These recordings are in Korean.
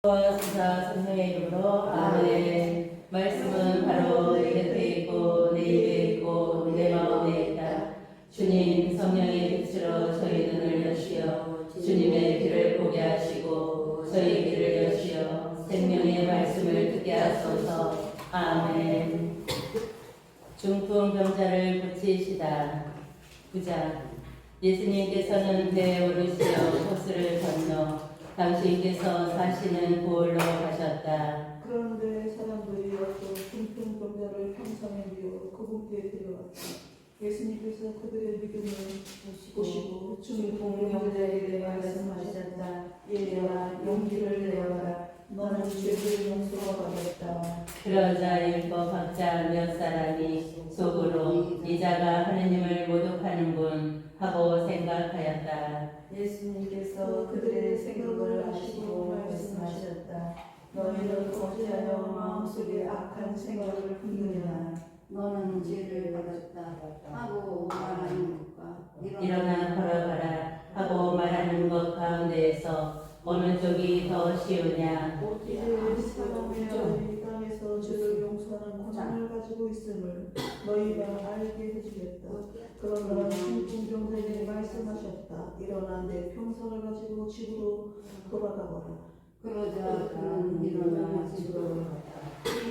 성자 성령의 이름으로 아멘. 말씀은 바로 내 곁에 있고 내 입에 있고 내 마음에 있다. 주님 성령의 빛으로 저희 눈을 여시어 주님의 길을 보게 하시고 저희 길을 여시어 생명의 말씀을 듣게 하소서. 아멘. 중풍 병자를 고치시다. 9장. 예수님께서는 배에 오르시어 호수를 건너 당신께서 사시는 고을로 가셨다. 그런데 사람들이 와서 중풍병자를 평상에 누워 그분께 데려왔다. 예수님께서 그들의 믿음을 보시고 중풍병자에게 말씀하셨다. 얘들아, 용기를 내어라. 너는 죄를 용서받았다. 그러자 율법 학자 몇 사람이 속으로 이자가 하느님을 모독하는군 하고 생각하였다. 예수님께서 그들의 생각을 아시고 말씀하셨다. 너희는 어찌하여 마음속에 악한 생각을 품느냐. 너는 죄를 받았다 하고 말하는 것과 일어나 걸어가라 하고 말하는 것 가운데에서 어느 쪽이 더 쉬우냐. 이제 사람의 아들이 땅에서 죄를 용서하는 권한을 가지고 있음을 너희가 알게 해주겠다. 그러나 중풍병자에게 말씀하셨다. 일어나 내 평상을 가지고 집으로 돌아가거라. 그러자 그는 일어나 집으로 갔다.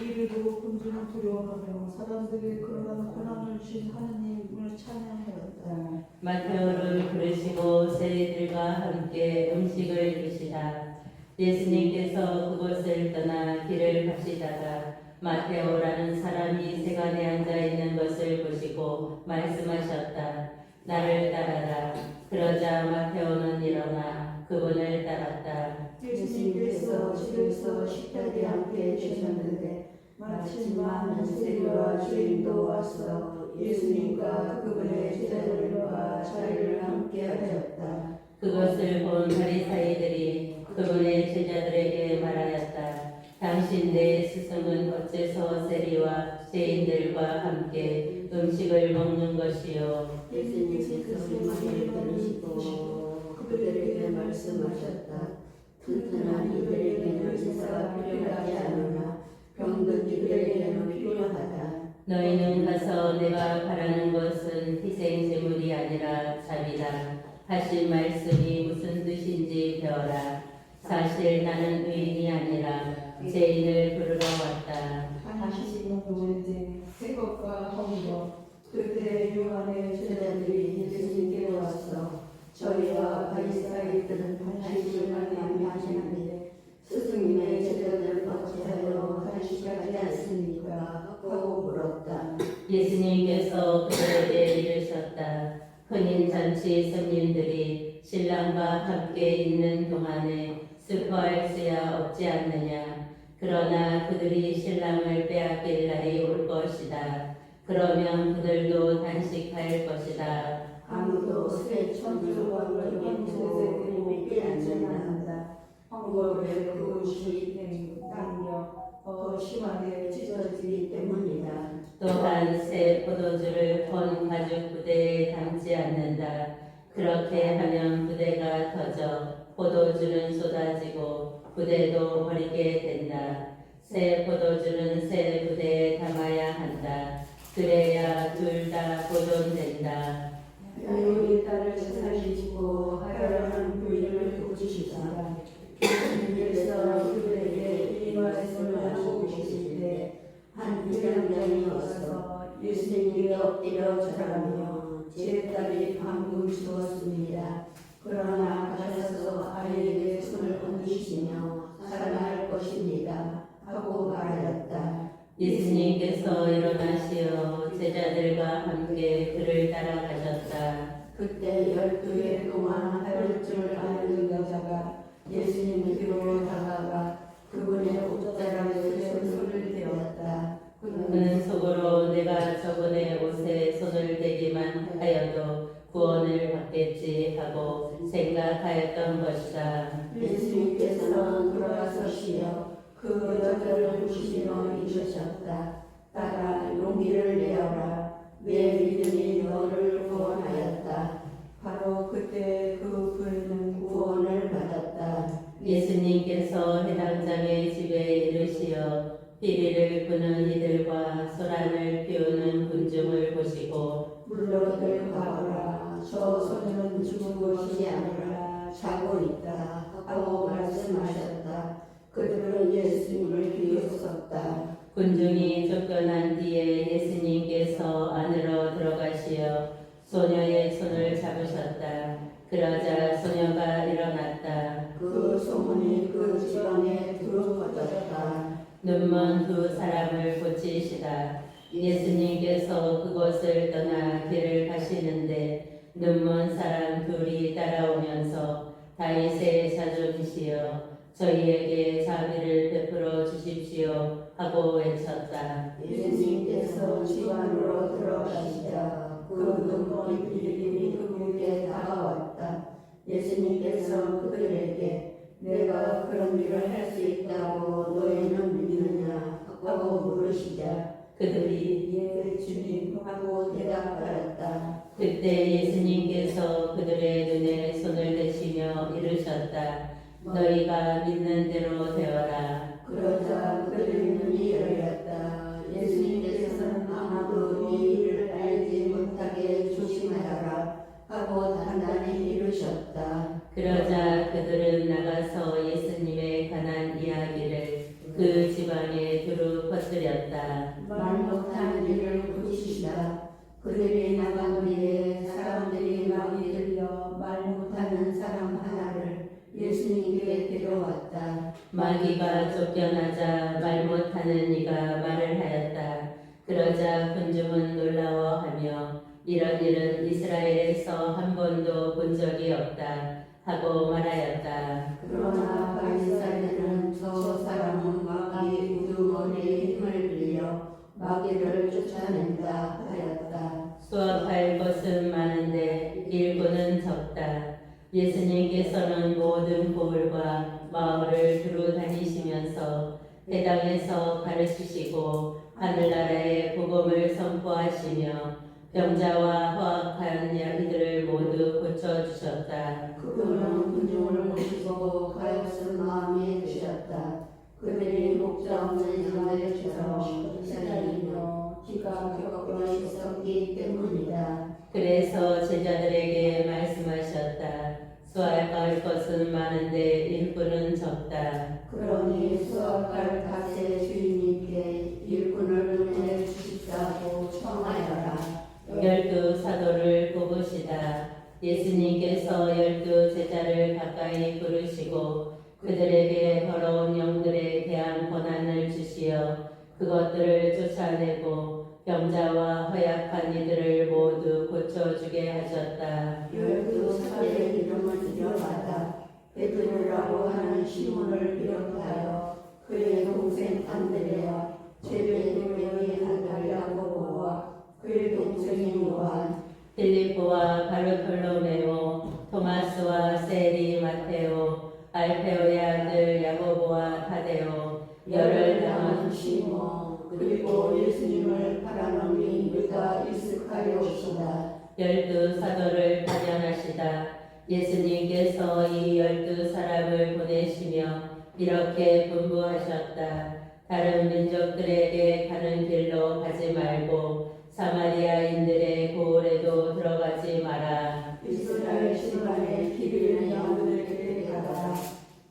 이 일을 보고 군주는 두려워하며 사람들이 그러한 고난을 주신 하느님을 찬양하였다. 마테오를 부르시고 세리들과 함께 음식을 드시다. 예수님께서 그곳을 떠나 길을 가시다가 마테오라는 사람이 세간에 앉아 있는 것을 보시고 말씀하셨다. 나를 따라라. 그러자 마테오는 일어나 그분을 따랐다. 예수님께서 집에서 식탁에 함께 계셨는데 마침 많은 세리와 주인도 와서 예수님과 그분의 제자들과 자리를 함께 하였다. 그것을 본 바리사이들이 그분의 제자들에게 말하였다. 당신네 스승은 어째서 세리와 죄인들과 함께 음식을 먹는 것이요. 예수님께서 말을 들으시고 그들에게 말씀하셨다. 튼튼한 이들에게는 제사가 필요하지 않으나 병든 이들에게는 필요하다. 너희는 가서 내가 바라는 것은 희생 제물이 아니라 자비다 하신 말씀이 무슨 뜻인지 배워라. 사실 나는 의인이 아니라 죄인을 부르러 왔다. 한시는 문제, 새것과 헌것. 그때 요한의 제자들이 예수님께 와서 저희와 바리사이들은 간식을 많이 하시는데 스승님의 제자들은 어찌하여 간식하지 않습니까? 하고 물었다. 예수님께서 그들에게 이르셨다. 흔인 잔치 손님들이 신랑과 함께 있는 동안에 슬퍼할 수야 없지 않느냐. 그러나 그들이 신랑을 빼앗길 날이 올 것이다. 그러면 그들도 단식할 것이다. 아무도 새 천주와 천세대로 믿지 않는다. 헝겊에 그것이 당겨 더 심하게 찢어지기 때문이다. 또한 새 포도주를 본 가죽 부대에 담지 않는다. 그렇게 하면 부대가 터져 포도주는 쏟아지고 부대도 버리게 된다. 새 포도주는 새 부대에 담아야 한다. 그래야 둘 다 보존된다. 야곱이 딸을 살리시고 하려는 부인을 고치시다. 예수님께서 그들에게 이 말씀을 하시고 계실 때 한 일양장이 와서 예수님께 엎드려 절하며 제 딸이 방금 죽었습니다. 그러나 가셔서 아이에게 손을 얹으시며 살아날 것입니다. 하고 말하였다. 예수님께서 일어나시어 제자들과 함께 그를 따라가셨다. 그때 12해 동안 할 줄 아는 여자가 예수님 뒤로 다가가 그분의 옷자락에 손을 대었다. 그는 속으로 내가 저분의 옷에 손을 대기만 하여도 구원을 받겠지 하고 생각하였던 것이다. 예수님께서는 돌아서시어 그 여자를 보시며 이르셨다. 딸아, 용기를 내어라. 내 믿음이 너를 구원하였다. 바로 그때 그 부인은 구원을 받았다. 예수님께서 해당 보시어 피리를 부는 이들과 소란을 피우는 군중을 보시고 물러들 가거라. 저 소녀는 죽은 것이 아니라 자고 있다 하고 말씀하셨다. 그들은 예수님을 비웃었다. 군중이 쫓겨난 뒤에 예수님께서 안으로 들어가시어 소녀의 손을 잡으셨다. 그러자 소녀가 일어났다. 그 소문이 그 지방에 두루 퍼졌다. 눈먼 두 사람을 고치시다. 예수님께서 그곳을 떠나 길을 가시는데 눈먼 사람 둘이 따라오면서 다윗의 자손이시여 저희에게 자비를 베풀어 주십시오 하고 외쳤다. 예수님께서 집 안으로 들어가시자 그 눈먼 이들이 그분께 다가왔다. 예수님께서 그들에게 내가 그런 일을 할 수 있다고 너희는 믿느냐 하고 물으시자 그들이 예 주님 하고 대답하였다. 그때 예수님께서 그들의 눈에 손을 대시며 이르셨다. 너희가 믿는 대로 되어라. 그러자 그들의 눈이 열렸다. 예수님께서는 아무도 이 일을 알지 못하게 조심하여라 하고 단단히 이르셨다. 그러자 그들은 나가서 예수님의 관한 이야기를 그 지방에 두루 퍼뜨렸다. 말 못하는 일을 고치시다. 그들이 나간 뒤에 사람들이 많이 들려 말 못하는 사람 하나를 예수님께 데려왔다. 마귀가 쫓겨나자 말 못하는 이가 말을 하였다. 그러자 군중은 놀라워하며 이런 일은 이스라엘에서 한 번도 본 적이 없다 하고 말하였다. 그러나 바리새인들은 저 사람은 마귀 우두머리의 힘을 빌려 마귀를 쫓아낸다 하였다. 수확할 것은 많은데 일꾼은 적다. 예수님께서는 모든 고을과 마을을 두루 다니시면서 회당에서 가르치시고 하늘나라의 복음을 선포하시며 병자와 허악한 이들을 모두 고쳐주셨다. 그분은 군중을 보시고 가엾은 마음이 드셨다. 그들이 목자 없는 양들처럼 기다리며 기가 겪어 있었기 때문이다. 그래서 제자들에게 말씀하셨다. 수확할 것은 많은데 일꾼은 적다. 그러니 수확할 밭의 주인님께 일꾼을 보내 주십사고 청하여라. 12 사도를 뽑으시다. 예수님께서 12 제자를 가까이 부르시고 그들에게 더러운 영들에 대한 권한을 주시어 그것들을 쫓아내고 병자와 허약한 이들을 모두 고쳐주게 하셨다. 12사도의 이름을 들여받아 베드로라고 하는 시몬을 비롯하여 그의 동생 안드레와 제베데의 아들 야고보와 그의 동생인 요한 빌립보와 바르톨로메오, 토마스와 세리 마테오, 알페오의 아들 야고보와 타데오, 열을 담은 시몬 그리고 예수님을 팔아넘긴 유다 이스카리오시다. 12 사도를 파견하시다. 예수님께서 이 12 사람을 보내시며 이렇게 분부하셨다. 다른 민족들에게 가는 길로 가지 말고 사마리아인들의 고을에도 들어가지 마라. 이스라엘 시간에 길이는 영들에게 가라.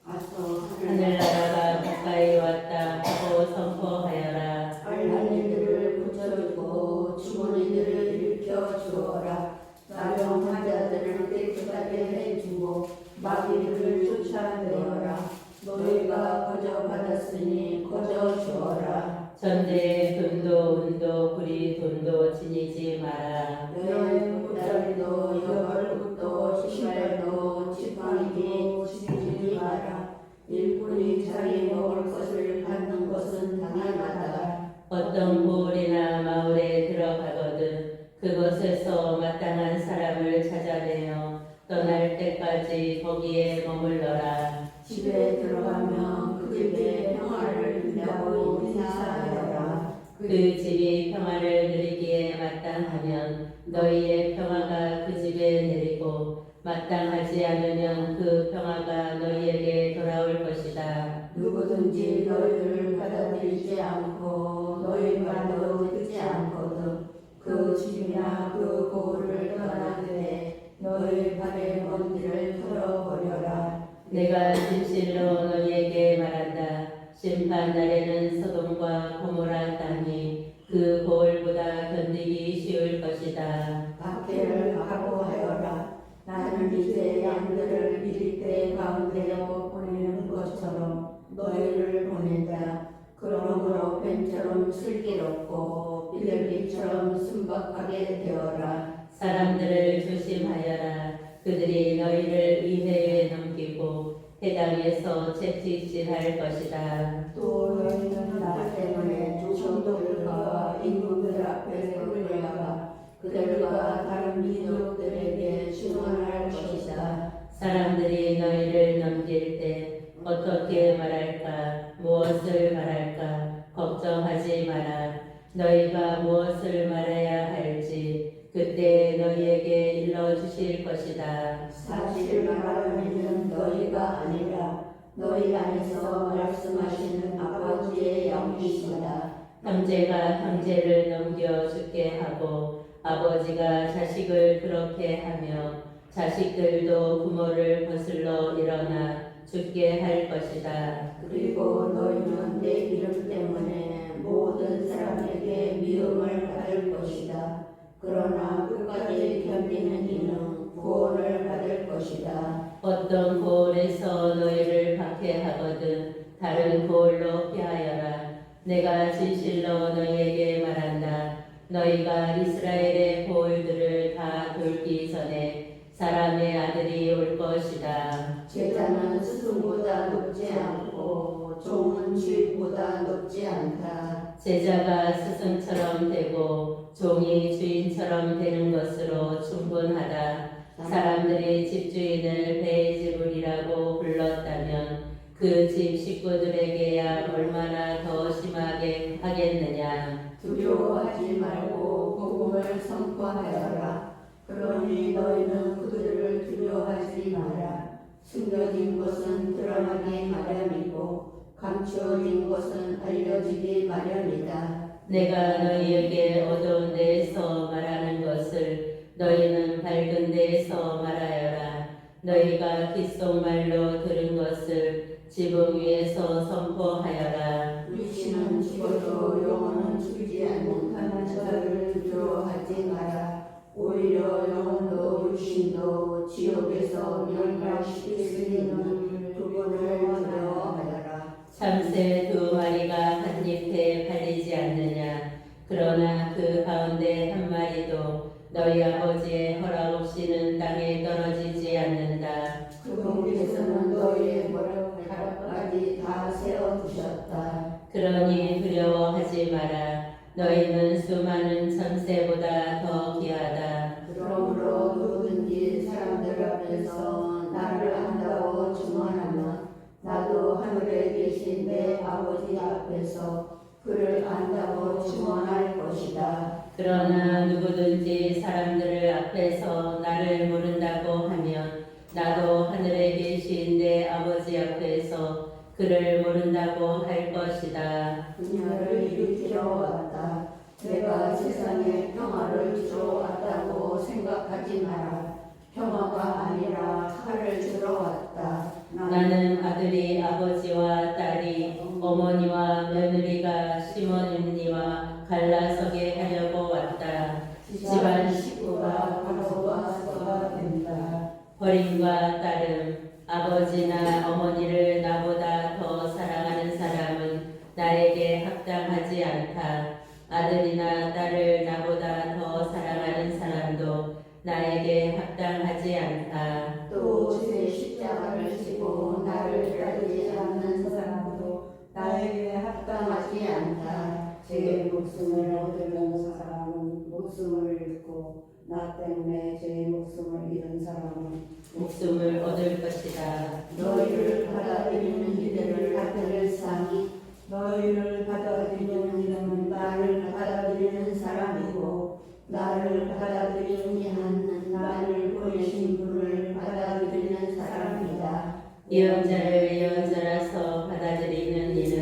가서 하늘나라가 가까이 왔다 하고 선포하여라. 빨간 이들을 고쳐주고 죽은 이들을 일으켜 주어라. 나병 환자들을 깨끗하게 해주고 마귀들을 쫓아내어라. 너희가 거저 받았으니 거저 주어라. 전대에 돈도 은도 구리 돈도 지니지 마라. 너의 옷자리도 여벌옷도 신발도 지팡이도 지니지 마라. 일꾼이 자기 먹을 것을 받는 것은 당연하다. 어떤 고을이나 마을에 들어가거든 그곳에서 마땅한 사람을 찾아내어 떠날 때까지 거기에 머물러라. 집에 들어가면 그 집에 평화를 빈다고 인사하여라. 그 집이 평화를 누리기에 마땅하면 너희의 평화가 그 집에 내리고 마땅하지 않으면 그 평화가 너희에게 돌아올 것이다. 누구든지 누구든지 너희를 받아들이지 않고 너희 말도 듣지 않거든 그 집이나 그 고을을 떠나되 너희 발의 먼지를 털어버려라. 내가 진실로 너희에게 말한다. 심판 날에는 소돔과 고모라 땅이 그 고을보다 견디기 쉬울 것이다. 박해를 각오하여라. 나는 이제 양들을 미리때 가운데로 보내는 것처럼 너희를 보낸다. 그러므로 뱀처럼 슬기롭고 비둘기처럼 순박하게 되어라. 사람들을 조심하여라. 그들이 너희를 의회에 넘기고 해당에서 채찍질할 것이다. 또 너희는 나 때문에 총독들과 임금들 앞에 끌려가 그들과 다른 민족들에게 증언할 것이다. 사람들이 너희를 넘길 때 어떻게 말할까? 무엇을 말할까? 걱정하지 마라. 너희가 무엇을 말해야 할지 그때 너희에게 일러주실 것이다. 사실 말하는 너희가 아니라 너희 안에서 말씀하시는 아버지의 영이시다. 형제가 형제를 넘겨 죽게 하고 아버지가 자식을 그렇게 하며 자식들도 부모를 거슬러 일어나 죽게 할 것이다. 그리고 너희는 내 이름 때문에 모든 사람에게 미움을 받을 것이다. 그러나 끝까지 견디는 이는 구원을 받을 것이다. 어떤 고을에서 너희를 박해하거든 다른 고을로 피하여라. 내가 진실로 너희에게 말한다. 너희가 이스라엘의 고을들을 다 돌기 전에 사람의 아들이 올 것이다. 제자는 스승보다 높지 않고 종은 주인보다 높지 않다. 제자가 스승처럼 되고 종이 주인처럼 되는 것으로 충분하다. 사람들이 집주인을 베엘제불이라고 불렀다면 그 집 식구들에게야 얼마나 더 심하게 하겠느냐. 두려워하지 말고 복음을 선포하여라. 그러니 너희는 그들을 두려워하지 마라. 숨겨진 것은 드러나기 마련이고 감추어진 것은 알려지기 마련이다. 내가 너희에게 어두운 데에서 말하는 것을 너희는 밝은 데에서 말하여라. 너희가 귓속말로 들은 것을 지붕 위에서 선포하여라. 육신은 죽어도 영혼은 죽지 않는 자를 두려워하지 마라. 오히려 영혼도 육신도 지옥에서 멸망시킬 수 있는 그분을 두려워하여라. 참새 두 마리가 한 잎에 팔리지 않느냐. 그러나 그 가운데 한 마리도 너희 아버지의 허락 없이는 땅에 떨어지지 않는다. 그분께서는 너희의 머리카락까지 다 세워두셨다. 그러니 두려워하지 마라. 너희는 수많은 참새보다 더 귀하다. 그러므로 누구든지 사람들 앞에서 나를 안다고 증언하면 나도 하늘에 계신 내 아버지 앞에서 그를 안다고 증언할 것이다. 그러나 누구든지 사람들을 앞에서 나를 모른다고 하면 나도 하늘에 계신 내 아버지 앞에서 그를 모른다고 할 것이다. 그녀를 일으키러 왔다. 내가 세상에 평화를 주러 왔다고 생각하지 마라. 평화가 아니라 칼을 주러 왔다. 나는 아들이 아버지와 딸이 어머니와 며느리가 시모님니와 갈라서게 하려고 왔다. 집안 식구가 바로와 서가 된다. 버림과 따름, 아버지나 어머니를 나보다 더 사랑하는 사람은 나에게 합당하지 않다. 아들이나 딸을 나보다 더 사랑하는 사람도 나에게 합당하지 않다. 또 제 십자가를 지고 나를 따르지 않는 사람도 나에게 합당하지 않다. 제 목숨을 얻으려는 사람은 목숨을 잃고 나 때문에 제 목숨을 잃은 사람은 목숨을 얻을 것이다. 너희를 받아들이는 이들을 받을 상이 너희를 받아들이는 이는 나를 받아들이는 사람이고 나를 받아들이는 이는 나를 보내신 분을 받아들이는 사람이다. 예언자를 예언자라서 받아들이는 이는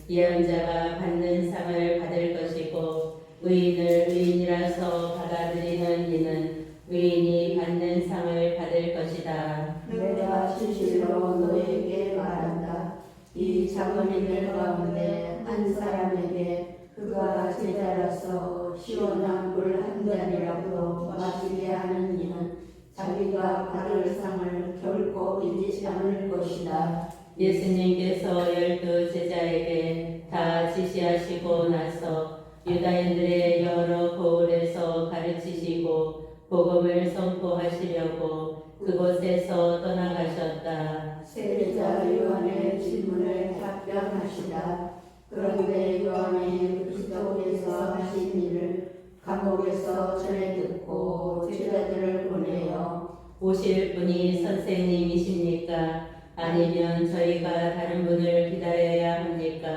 예언자가 받는 상을 받을 것이고 의인을 의인이라서 받아들이는 이는 의인이 받는 상을 받을 것이다. 내가 진실로 너에게 말한다. 이 작은 이들 가운데 한 사람에게 그가 제자라서 시원한 물 한 잔이라도 마시게 하는 이는 자기가 받을 상을 결코 잊지 않을 것이다. 예수님께서 12 제자에게 다 지시하시고 나서 유다인들의 여러 고을에서 가르치시고 복음을 선포하시려고 그곳에서 떠나가셨다. 세례자 요한의 질문에 답변하시다. 그런데 요한이 그리스도께서 하신 일을 감옥에서 전해 듣고 제자들을 보내어 오실 분이 선생님이십니까? 아니면 저희가 다른 분을 기다려야 합니까?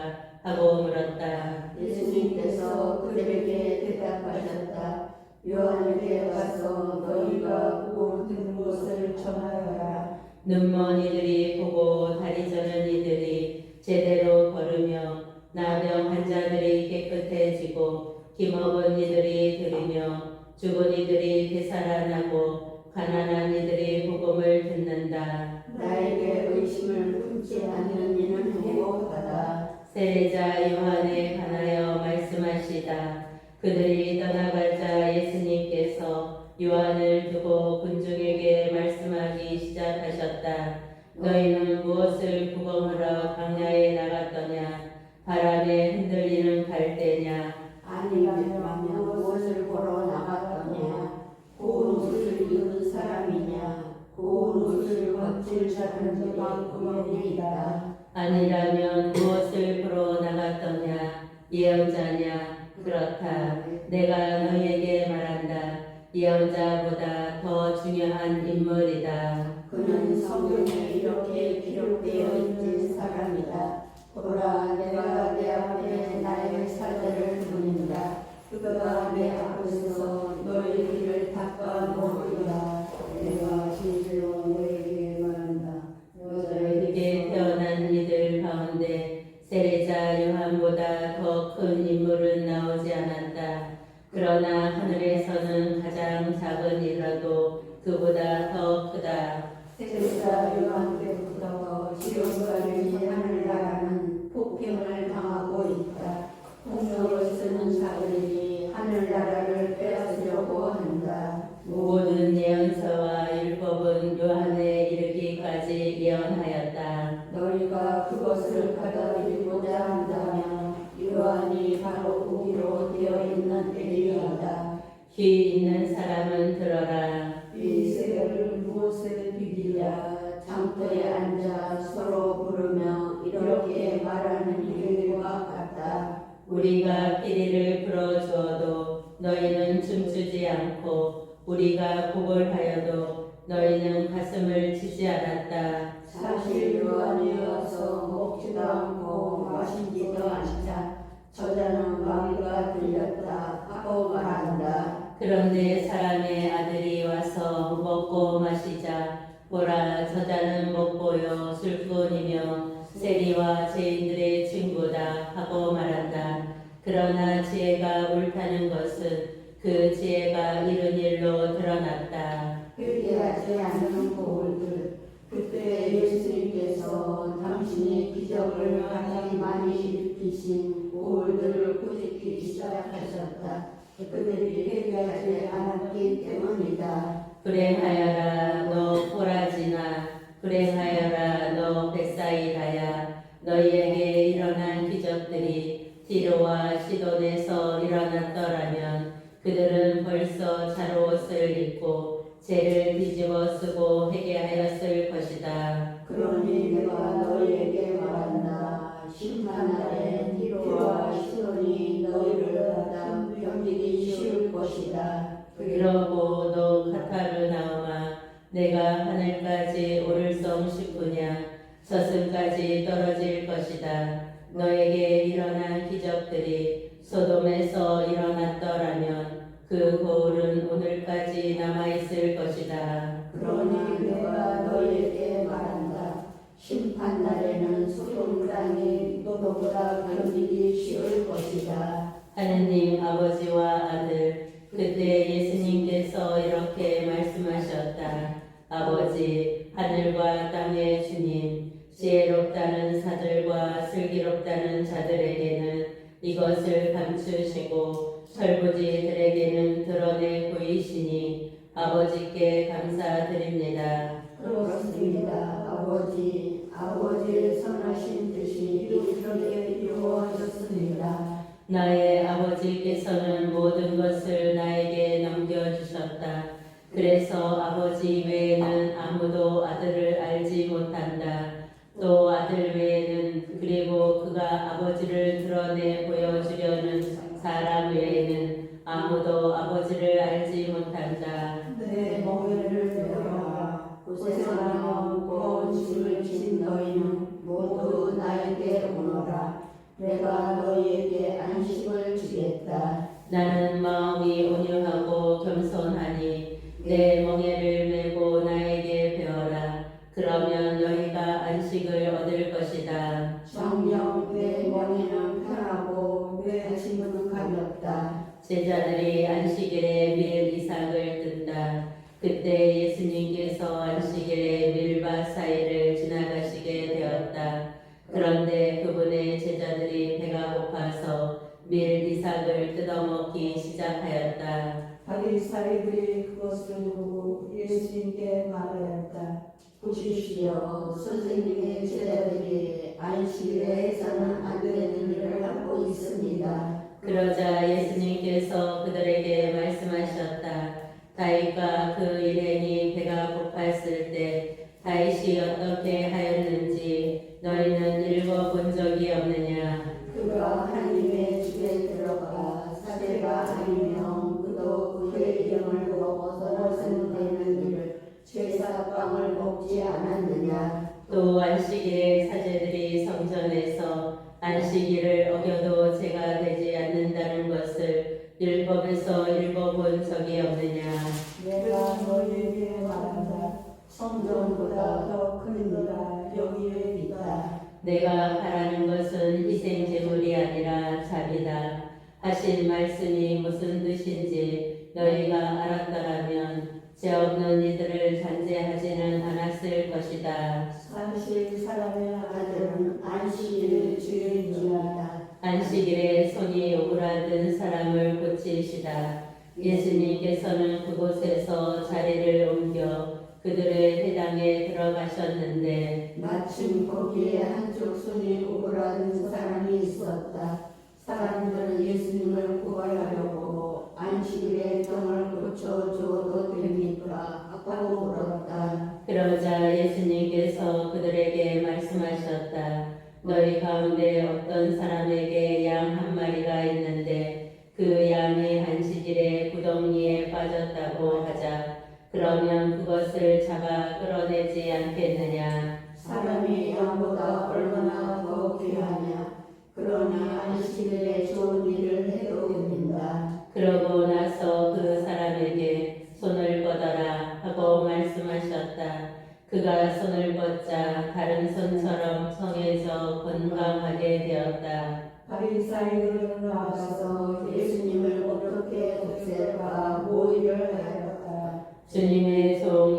하고 물었다. 예수님께서 그들에게 대답하셨다. 요한에게 가서 너희가 보고 듣는 것을 전하여라. 눈먼 이들이 보고 다리 저는 이들이 제대로 걸으며 나병 환자들이 깨끗해지고 기먹은 이들이 들으며 죽은 이들이 되살아나고 가난한 이들이 복음을 듣는다. 나에게 의심을 품지 않는 이는 행복하다. 세례자 요한에 관하여 말씀하시다. 그들이 떠나가자 예수님께서 요한을 두고 군중에게 말씀하기 시작하셨다. 너희는 무엇을 구경하러 광야에 나갔더냐? 바람에 흔들리는 갈대냐? 아니면 무엇을 보러 나갔더냐? 고운 옷을 입은 사람이냐? 고운 옷을 거칠 사람들이 구멍에 있다. 아니라면 무엇을 보러 나갔더냐? 예언자냐? 그렇다. 내가 너희에게 말한다. 예언자보다 더 중요한 인물이다. 그는 성경에 이렇게 기록되어 있는 사람이다. 보라, 내가 내 앞에 나의 사자를 보낸다. 그가 내 앞에서 너희 길을 닦아 놓으리라. 내가 진실로 너에게 말한다. 너희에게 태어난 이들 가운데 세례자 요한보다 더 큰 인물은 나오지 않았다. 그러나 하늘에서는 가장 작은 이라도 그보다 더 크다. 세례자 요한 때부터 지금까지 하늘나라는 폭행을 당하고 있다. 폭력을 쓰는 자들이 하늘나라를 빼앗으려고 한다. 모든 예언서와 율법은 요한에 이르기까지 예언하였다. 너희가 그것을 받아들이고자 한다면 요한이 바로 보기로 되어 있는 엘리야다. 귀 있는 사람은 들어라. 이 세계를 무엇에 비비랴? 장터에 앉아 서로 부르며 이렇게 말하는 이들과 같다. 우리가 피리를 불어주어도 너희는 춤추지 않고 우리가 곡을 너희는 가슴을 치지 않았다. 사실 요한이 와서 먹지도 않고 마시지도 않자 저자는 마귀가 들렸다 하고 말한다. 그런데 사람의 아들이 와서 먹고 마시자 보라 저자는 먹고요 술꾼이며 세리와 죄인들의 친구다 하고 말한다. 그러나 지혜가 옳다는 것은 그 지혜가 이룬 일로 드러났다. 회개하지 않는 고울들, 그때 예수님께서 당신의 기적을 가장 많이 일으키신 고울들을 꾸짖기 시작하셨다. 그들이 회개하지 않았기 때문이다. 불행하여라 너 코라지나, 불행하여라 너 벳사이다야. 너희에게 일어난 기적들이 디로와 시돈에서 일어났더라면 그들은 벌써 찬옷을 입고 죄를 뒤집어 쓰고 회개하였을 것이다. 그러니 내가 너희에게 말한다. 심판날에 디로와 시돈이 너희를 받아 견디기 쉬울 것이다. 그러고 너 카타르나움아 내가 하늘까지 오를성 싶으냐? 저승까지 떨어질 것이다. 너에게 일어난 기적들이 소돔에서 일어났더라면 그 거울은 오늘까지 남아있을 것이다. 그러니 내가 너희에게 말한다. 심판날에는 소돔 땅이 너보다 견디기 쉬울 것이다. 하느님 아버지와 아들 그때 예수님께서 이렇게 말씀하셨다. 아버지 하늘과 땅의 주님 지혜롭다는 사들과 슬기롭다는 자들에게는 이것을 감추시고 철부지들에게는 드러내 보이시니 아버지께 감사드립니다. 그렇습니다. 아버지의 선하신 뜻이 이렇게 이루어졌습니다. 나의 아버지께서는 모든 것을 나에게 넘겨주셨다. 그래서 아버지 외에는 아무도 아들을 알지 못한다. 또 아들 외에는 그리고 그가 아버지를 드러내 보여주려는 사람 외에는 아무도 아버지를 알지 못한다. 내 멍에를 베어라. 고생하며 무거운 짐을 진 너희는 모두 나에게 오너라. 내가 너희에게 안식을 주겠다. 나는 마음이 온유하고 겸손하니 내 멍에를 메고 나에게 배워라. 그러면 너희가 안식을 얻을 것이다. 정녕 내 멍에는 편하고 내 짐은 가볍다. 제자들이 안식일에 밀 이삭을 뜬다. 그때 예수님께서 안식일에 밀밭 사이를 지나가시게 되었다. 그런데 그분의 제자들이 배가 고파서 밀 이삭을 뜯어먹기 시작하였다. 바리사이들이 그것을 보고 예수님께 말하였다. 보십시오. 선생님의 제자들이 안식일에 해서는 안 되는 일을 하고 있습니다. 그러자 예수님께서 그들에게 말씀하셨다. 다윗과 그 일행이 배가 고팠을 때 다윗이 어떻게 하였는지 너희는 읽어본 적이 없느냐? 그가 하나님의 집에 들어가 사제가 아니면 그도 그의 이름을 먹어서는 되는 일을 제사빵을 먹지 않았느냐? 또 안식일에 사제들이 성전에서 안식일을 어겨도 죄가 되지 않는다는 것을 율법에서 읽어본 적이 없느냐? 내가 너희에게 말한다. 성전보다 더 큰 일가 여기에 있다. 내가 바라는 것은 희생 제물이 아니라 자비다. 하신 말씀이 무슨 뜻인지 너희가 알았더라면 죄 없는 이들을 잔재하지는 않았을 것이다. 사실 사람의 아들은 아들은 안식일 주인이다. 안식일에 손이 오그라든 사람을 고치시다. 예수님께서는 그곳에서 자리를 옮겨 그들의 회당에 들어가셨는데 마침 거기에 한쪽 손이 오그라든 사람이 있었다. 사람들은 예수님을 구하려고 안식일에 병을 고쳐주어도 됩니까? 하고 물었다. 그러자 예수님께서 그들에게 말씀하셨다. 너희 가운데 어떤 사람에게 양 한 마리가 있는데 그 양이 안식일에 구덩이에 빠졌다고 하자. 그러면 그것을 잡아 끌어내지 않겠느냐? 사람이 양보다 얼마나 더 귀하냐? 그러니 안식일에 좋은 일을 해도 됩니다. 그러고 나서 그 사람에게 손을 뻗어라 하고 말씀하셨다. 그가 손을 뻗자 다른 손처럼 성해져 건강하게 되었다. 바리사이들은 나와서 예수님을 어떻게 없앨까 모의를 하였다. 주님의 종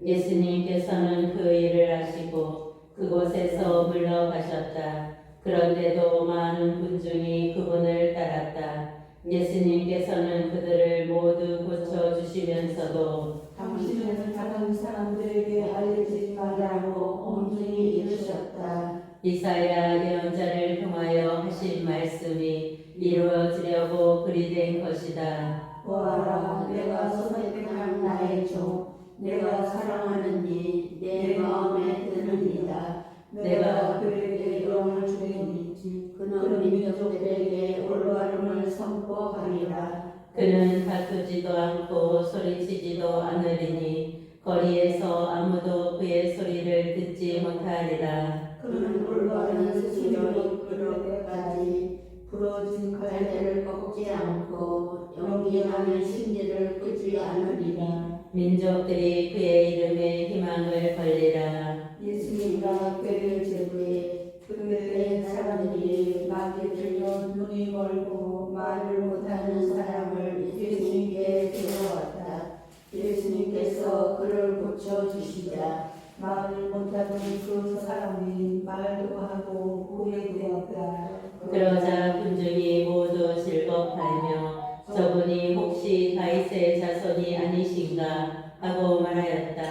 예수님께서는 그 일을 하시고 그곳에서 물러가셨다. 그런데도 많은 군중이 그분을 따랐다. 예수님께서는 그들을 모두 고쳐주시면서도 당신은 다른 사람들에게 알리지 말라고 엄중히 이르셨다. 이사야 예언자를 통하여 하신 말씀이 이루어지려고 그리 된 것이다. 보아라, 내가 선택한 나의 종, 내가 사랑하는 이 내 마음에 드는 이다. 내가 그에게 영을 주리니 그는 민족들에게 올바름을 선포하리라. 그는 다투지도 않고 소리치지도 않으리니 거리에서 아무도 그의 소리를 듣지 못하리라. 그는 올바른 스스로 이끌 때까지 부러진 칼 갈대를 꺾지 않고 연기 나는 심지를 끄지 않으리라. 민족들이 그의 이름에 희망을 걸리라. 예수님과 그를 제부해 그때 사람들이 막이 들려 눈이 멀고 말을 못하는 사람을 예수님께 데려왔다. 예수님께서 그를 고쳐주시자 말을 못하던 그 사람이 말도 하고 보게 되었다. 그러자 군중이 모두 즐겁하며 저분이 혹시 다윗의 자손이 아니신가 하고 말하였다.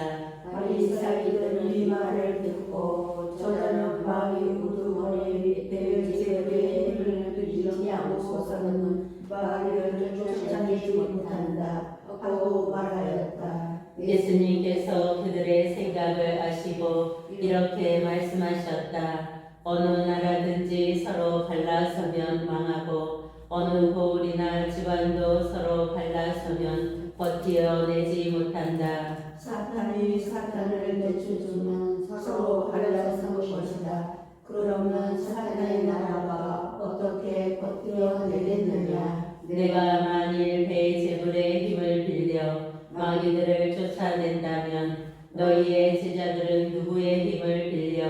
바리사이들은 이 말을 듣고 저자는 마귀 우두머리 베르제부의 힘을 들이지 않고서는 마귀를 쫓아내지 못한다 하고 말하였다. 예수님께서 그들의 생각을 아시고 이렇게 말씀하셨다. 어느 나라든지 서로 갈라서면 망하고 어느 고을이나 집안도 서로 갈라서면 버티어내지 못한다. 사탄이 사탄을 내쫓으면 서로 갈라서는 것이다. 그러면 사탄의 나라가 어떻게 버텨내겠느냐? 내가 만일 베엘제불의 힘을 빌려 마귀들을 쫓아낸다면 너희의 제자들은 누구의 힘을 빌려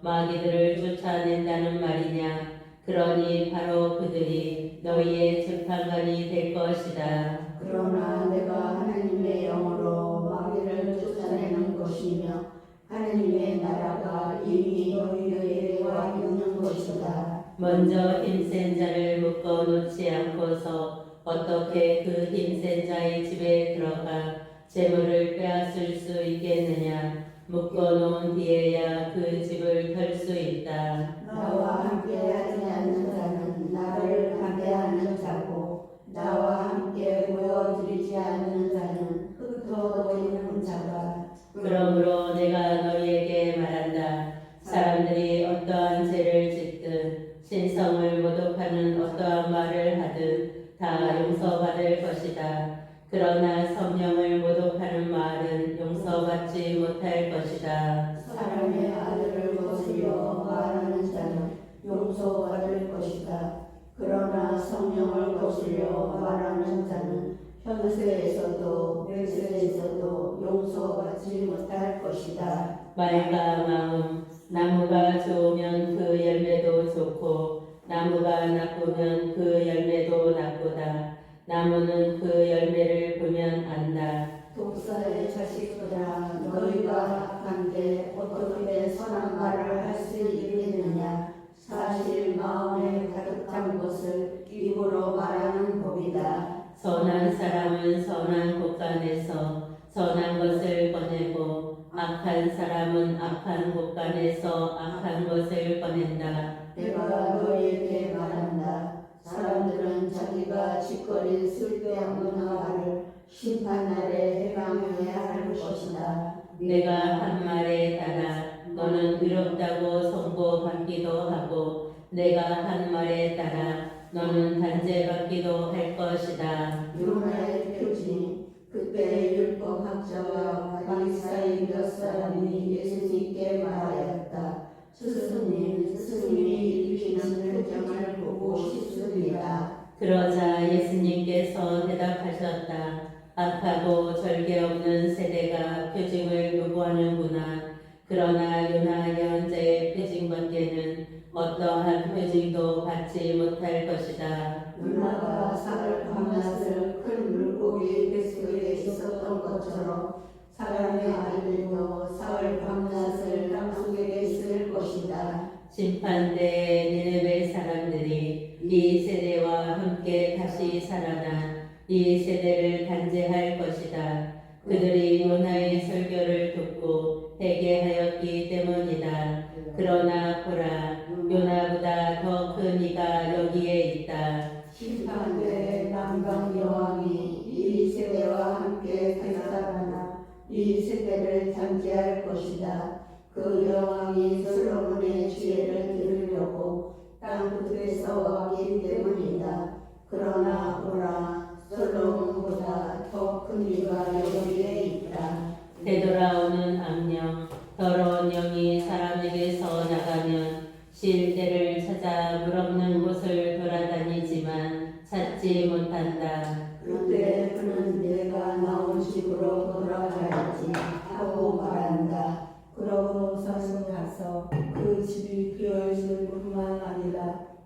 마귀들을 쫓아낸다는 말이냐? 그러니 바로 그들이 너희의 재판관이 될 것이다. 그러나 내가 하나님의 영으로 마귀를 쫓아내는 것이며 하나님의 나라가 이미 너희에게 와 있는 것이다. 먼저 힘센 자를 묶어 놓지 않고서 어떻게 그 힘센 자의 집에 들어가 재물을 빼앗을 수 있겠느냐? 묶어 놓은 뒤에야 그 집을 털 수 있다. 나와 함께하지 않는 자는 나를 반대하는 자고 나와 함께 모여들이지 않는 자는 흩어버리는 자가. 그러므로 내가 너희에게 말한다. 사람들이 어떠한 죄를 짓든 신성을 모독하는 어떠한 말을 하든 다 용서받을 것이다. 그러나 성령을 모독하는 말은 용서받지 못할 것이다. 사람의 아들을 거스려 말하는 자는 용서받을 것이다. 그러나 성령을 거스려 말하는 자는 현세에서도 내세에서도 용서받지 못할 것이다. 말과 마음, 나무가 좋으면 그 열매도 좋고 나무가 나쁘면 그 열매도 나쁘다. 나무는 그 열매를 보면 안다. 독사의 자식들아, 너희가 악한데 어떻게 선한 말을 할 수 있겠느냐? 사실 마음에 가득 찬 것을 입으로 말하는 법이다. 선한 사람은 선한 곳간에서 선한 것을 꺼내고 악한 사람은 악한 곳간에서 악한 것을 꺼낸다. 내가 너희에게 말한다. 사람들은 자기가 짓거린 쓸데없는 말을 심판날에 해방해야 할 것이다. 내가 한 말에 따라 너는 의롭다고 선고받기도 하고 내가 한 말에 따라 너는 단죄받기도 할 것이다. 요나의 표지. 그때 율법학자와 바리사이 몇 사람이 예수님께 말하였다. 스승님이 일으키는 표정을 보고 싶습니다. 그러자 예수님께서 대답하셨다. 악하고 절개 없는 세대가 표징을 요구하는구나. 그러나 요나 예언자의 표징밖에는 어떠한 표징도 받지 못할 것이다. 요나가 사흘 밤낮을 큰 물고기 뱃속에 있었던 것처럼 사람의 아들도 사흘 밤낮을 땅속에 있을 것이다. 심판대에 니느웨 사람들이 이 세대와 함께 다시 살아나 이 세대를 단죄할 것이다. 그들이 요나의 설교를 듣고 회개하였기 때문이다. 그러나 보라, 요나보다 더 큰 이가 여기에 있다. 심판대 남방 여왕이 이 세대와 함께 살아나 이 세대를 단죄할 것이다. 그 여왕이 솔로몬의 지혜를 들으려고 땅 끝에서 왔기 때문이다. 그러나 보라, 솔로몬보다 더 큰 이가 여기에 있다. 되돌아오는 악령, 더러운 영이 사람에게서 나가면 쉴 때를 찾아 물 없는 곳을 돌아다니지만 찾지 못한다. 그때 그는 내가 나온 집으로 돌아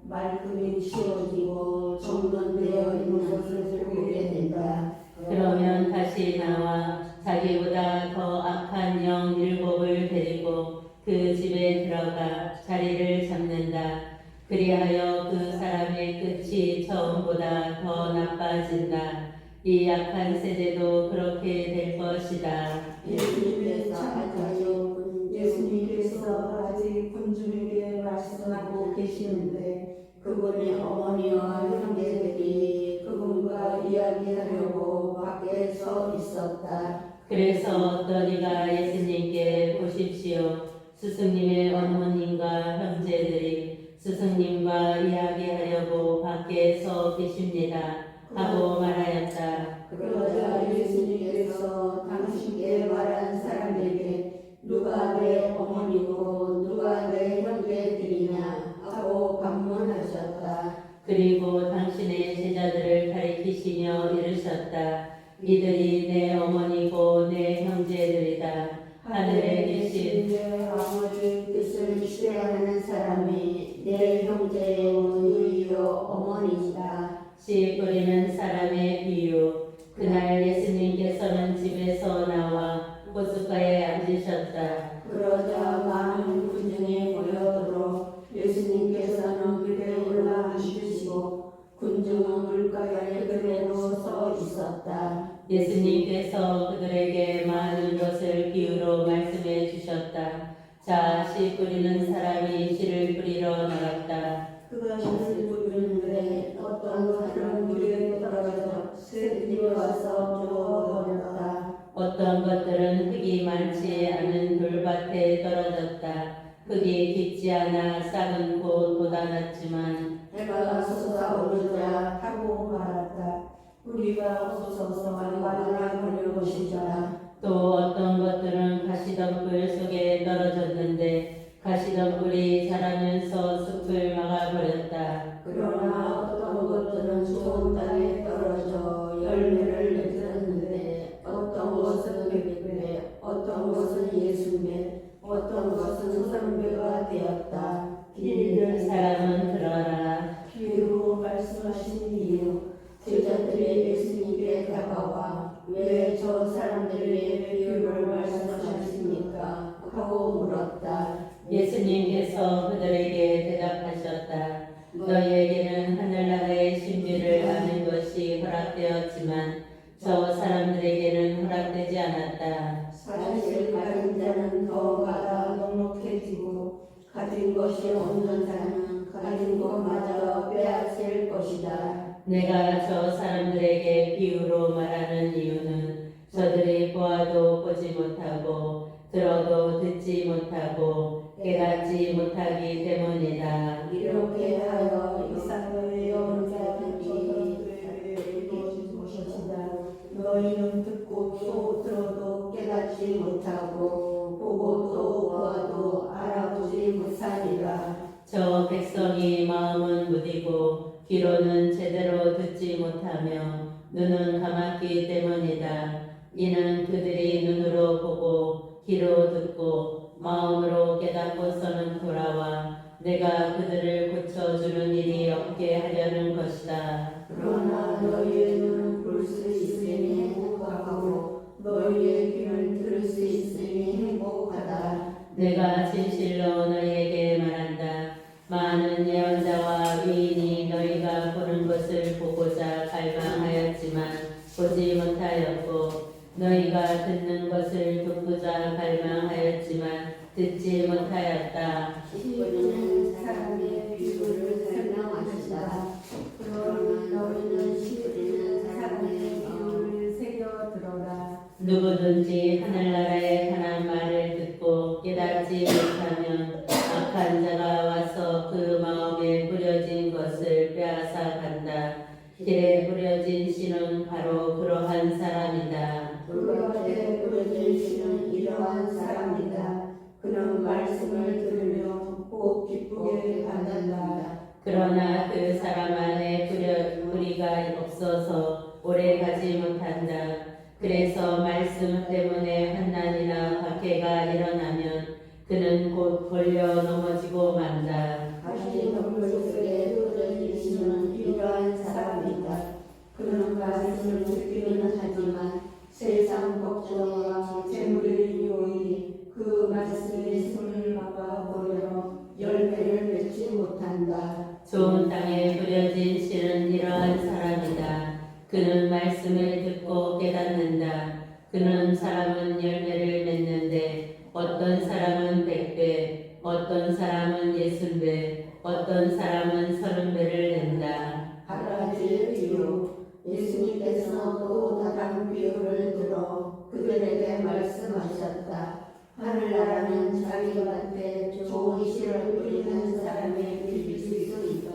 말끔히 치워지고 정돈되어 있는 것을 보게 된다. 그러면 다시 나와 자기보다 더 악한 영 7을 데리고 그 집에 들어가 자리를 잡는다. 그리하여 그 사람의 끝이 처음보다 더 나빠진다. 이 악한 세대도 그렇게 될 것이다. 예수님께서 아직 군중에게 말씀하고 계시는데 그분의 어머니와 형제들이 그분과 이야기하려고 밖에 서 있었다. 그래서 어떤 이가 예수님께 보십시오. 스승님의 어머님과 형제들이 스승님과 이야기하려고 밖에 서 계십니다. 하고 말하였다. 그러자 예수님께서 당신께 말한 사람에게 누가 내 어머니고 누가 내 형제들이냐 하고 반문하셨다. 그리고 당신의 제자들을 가리키시며 이르셨다. 이들이 내 어머니고 내 형제들이다. 하늘에 계신 내 아버지의 뜻을 실행하는 사람이 내 형제이요 어머니이다. 씨 뿌리는 사람의 비유. 그날 예수님께서는 집에서 나와 호숫가에 앉으셨다. 그러자 많은 군중이 모여들어 예수님께서는 그에 올라앉으시고 군중은 물가에 그대로 서 있었다. 예수님께서 그들에게 많은 것을 비유로 말씀해 주셨다. 자, 씨 뿌리는 사람이 씨를 뿌리러 나갔다. 그가 씨를 뿌리는데 어떤 사람 물에 떨어져 새들이 와서 죽어버렸다. 어떤 것들은 흙이 많지 않은 돌밭에 떨어졌다. 흙이 깊지 않아 싹은 곧 돋아났지만 해가 솟아오르자 타고 말았다. 우리가 없어서 말라버릴 것이다. 또 어떤 것들은 가시덤불 속에 떨어졌는데 가시덤불이 자라면서 숲을 막아버렸다. 그러나 어떤 것들은 좋은 땅에 떨어져 열매를 맺었는데 어떤 것은 100배, 어떤 것은 60배, 어떤 것은 30배가 되었다. 귀 들은 사람은 들어라. 비유로 말씀하신 이유 제자들이 예수님께 다가와 왜 저 사람들에게 비유를 말씀하십니까? 하고 물었다. 예수님께서 그들에게 대답하셨다. 너희에게는 하늘나라의 신비를 아는 것이 허락되었지만 저 사람들에게는 허락되지 않았다. 사실 가진 자는 더 받아 넉넉해지고 가진 것이 없는 자는 가진 것마저 빼앗을 것이다. 내가 저 사람들에게 비유로 말하는 이유는 저들이 보아도 보지 못하고 들어도 듣지 못하고 깨닫지 못하기 때문이다. 이렇게 하여 이사야의 영자들이 사람들에게 이루어진 것이다. 너희는 듣고 또 들어도 깨닫지 못하고 보고 또 보아도 알아보지 못하리라. 저 백성이 마음은 무디고 귀로는 제대로 듣지 못하며 눈은 감았기 때문이다. 이는 그들이 눈으로 보고 귀로 듣고 마음으로 깨닫고서는 돌아와 내가 그들을 고쳐주는 일이 없게 하려는 것이다. 그러나 너희의 눈은 볼 수 있으니 행복하고 너희의 귀는 들을 수 있으니 행복하다. 내가 진실로 너희에게 말한다. 많은 예언자와 위인이 너희가 보는 것을 보고자 갈망하였지만 보지 못하였고 너희가 듣는 것을 듣고자 갈망하였지만 듣지 못하였다. 시부리는 사람의 비유를 설명하시다. 그러나 너희는 시부리는 사람의 비유를 새겨 들어라. 누구든지 하늘나라에 관한 말을 듣고 깨닫지 못하면 악한 자가 와서 그 마음에 뿌려진 것을 빼앗아 간다. 길에 뿌려진 씨는 바로 그러한 사람이다. 물밭에 뿌려진 씨는 이러한 사람이다. 그는 말씀을 들으며 꼭 기쁘게 받는다. 그러나 그 사람 안에 뿌리가 없어서 오래 가지 못한다. 그래서 말씀 때문에 환난이나 박해가 일어나면 그는 곧 걸려 넘어지고 만다. 가시 덤불 속에 한다. 좋은 땅에 뿌려진 씨는 이러한 사람이다. 그는 말씀을 듣고 깨닫는다. 그는 사람은 열매를 맺는데 어떤 사람은 100배, 어떤 사람은 60배, 어떤 사람은 30배를 낸다. 가라지 비유. 예수님께서 또 다른 비유를 들어 그들에게 말씀하셨다. 하늘나라는 자기 밭에 좋은 씨를 뿌리는 사람에 비길 수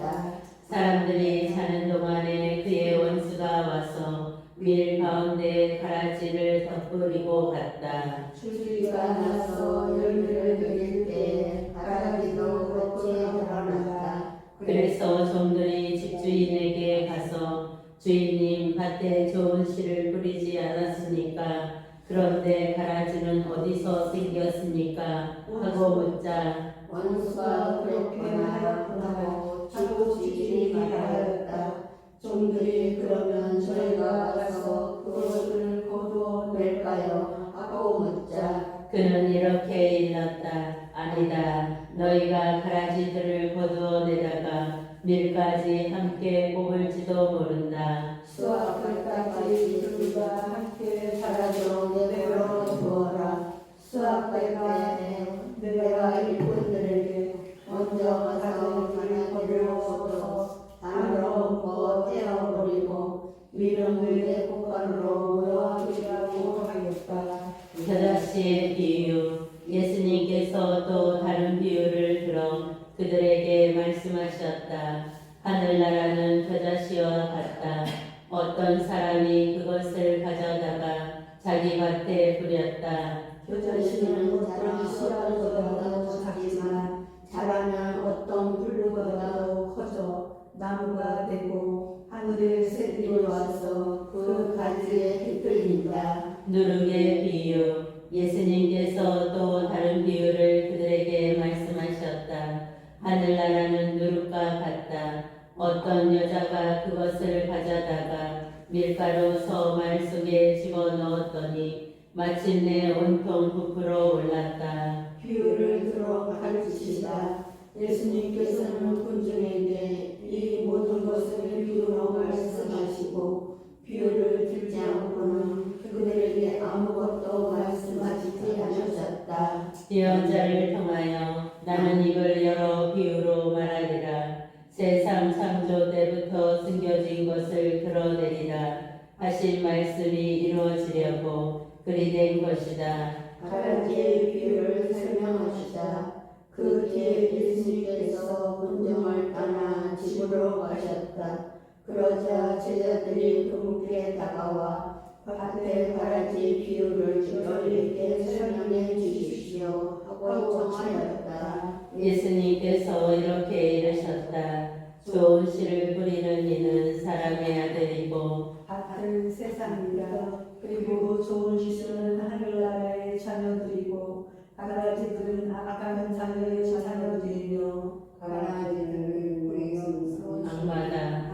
있다. 사람들이 자는 동안에 그의 원수가 와서 밀 가운데 가라지를 덧뿌리고 갔다. 줄기가 나서 열매를 맺을 때 가라지도 겉에 드러난다. 그래서 종들이 집주인에게 가서 주인님 밭에 좋은 씨를 뿌리지 않았습니까? 그런데 가라지는 어디서 생겼습니까? 하고 묻자 원수가 그렇게 하였다고 주인이 말하였다. 종들이 그러면 저희가 가서 그것을 거두어 낼까요? 하고 묻자 그는 이렇게 일렀다. 아니다. 너희가 가라지들을 거두어 내다가 밀까지 함께 뽑을지도 모른다. 수확할 때까지 둘과 함께 자라도록 내버려 두어라. 수확할 때에 내가 일꾼들에게 먼저 가서 가라지를 얻어서 안으로 먹고 떼어버리고 밀은 내 꽃가루로 모여주라고 하였다. 겨자씨의 비유. 예수님께서 또 다른 비유를 들어 그들에게 말씀하셨다. 하늘나라는 겨자씨와 같다. 어떤 사람이 그것을 가져다가 자기 밭에 뿌렸다. 겨자씨는 다른 씨앗보다도 작지만 자라면 어떤 풀보다도 커져 나무가 되고 하늘의 새들이 와서 그 가지에 깃들린다. 누룩의 비유. 예수님께서 또 다른 비유를 그들에게 말씀하셨다. 하늘나라는 누룩과 같다. 어떤 여자가 그것을 가져다가 밀가루 서말 속에 집어넣었더니 마침내 온통 부풀어 올랐다. 비유를 들어 가르치시다. 예수님께서는 군중에게 이 모든 것을 비유로 말씀하시고 비유를 듣지 않고는 그들에게 아무것도 말씀하시지 않으셨다. 예언자를 통하여 나는 이걸 여러 비유로 말하리라. 세상 창조 때부터 숨겨진 것을 드러내리라 하신 말씀이 이루어지려고 그리 된 것이다. 가라지의 비유를 설명하시다. 그 뒤에 예수님께서 군중을 떠나 집으로 가셨다. 그러자 제자들이 그분께 다가와 밭의 가라지 비유를 저희에게 설명해 주십시오 하고 청하였다. 예수님께서 이렇게 이르셨다. 좋은 씨를 뿌리는 이는 사람의 아들이고 밭은 세상이다. 그리고 좋은 씨는 하늘나라의 자녀들이고 가라지들은 악한 자녀의 자녀들이며 가라지를 뿌리는 악마다.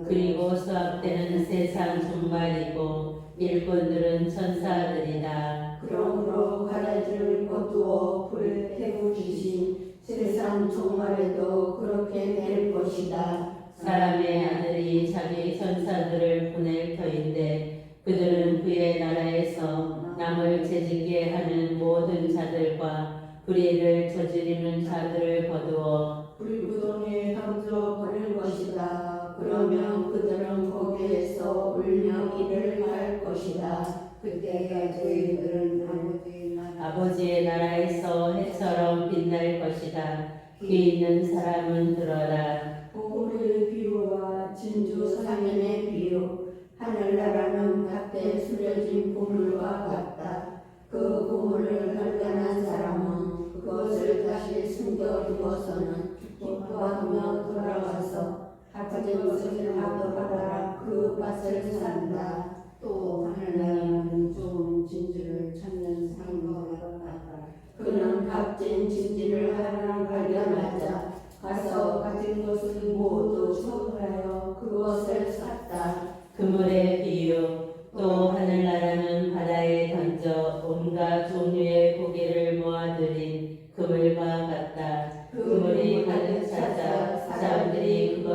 그리고 수확되는 세상 종말이고 일꾼들은 천사들이다. 그러므로 가라지를 거두어 불에 태우듯이 세상 종말에도 그렇게 될 것이다. 사람의 아들이 자기 천사들을 보낼 터인데 그들은 그의 나라에서 남을 재짓게 하는 모든 자들과 불의를 저지르는 자들을 거두어 불구덩이에 던져 버릴 것이다. 그러면 그들은 거기에서 울며 일을 할 것이다. 그때 저희들은 아버지의 나라에서 해처럼 빛날 것이다. 귀 있는 사람은 들어라. 보물의 비유와 진주 사면의 비유. 하늘나라는 밭에 숨겨진 보물과 같다. 그 보물을 발견한 사람은 그것을 다시 숨겨두어서는 기뻐하며 돌아가서 가진 것을 다 돌아가라 그 밭을 산다. 또 하늘나라는 좋은 진주를 찾는 사람과 같다. 그는 값진 진지를 하나 발견하자 가서 가진 것을 모두 처분하여 그것을 샀다. 그물의 비유. 또 하늘나라는 바다에 던져 온갖 종류의 고기를 모아들인 그물과 같다. 그물이 가득 차자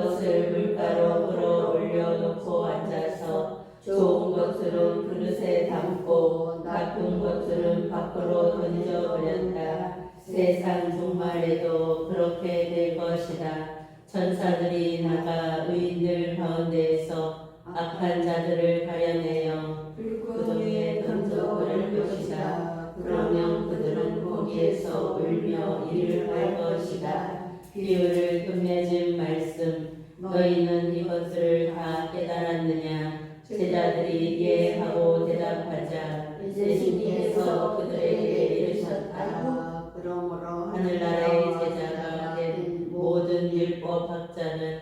것을 물가로 끌어 올려놓고 앉아서 좋은 것들은 그릇에 담고 나쁜 것들은 밖으로 던져버렸다. 세상 종말에도 그렇게 될 것이다. 천사들이 나가 의인들 가운데에서 악한 자들을 가려내어 구덩이에 던져버릴 것이다. 그러면 그들은 거기에서 울며 이를 할 것이다. 비유를 끝맺은 말씀, 너희는 이것을 다 깨달았느냐? 제자들이 예 하고 대답하자 예수님께서 그들에게 이르셨다. 그러므로 하늘나라의 제자가 된 모든 율법학자는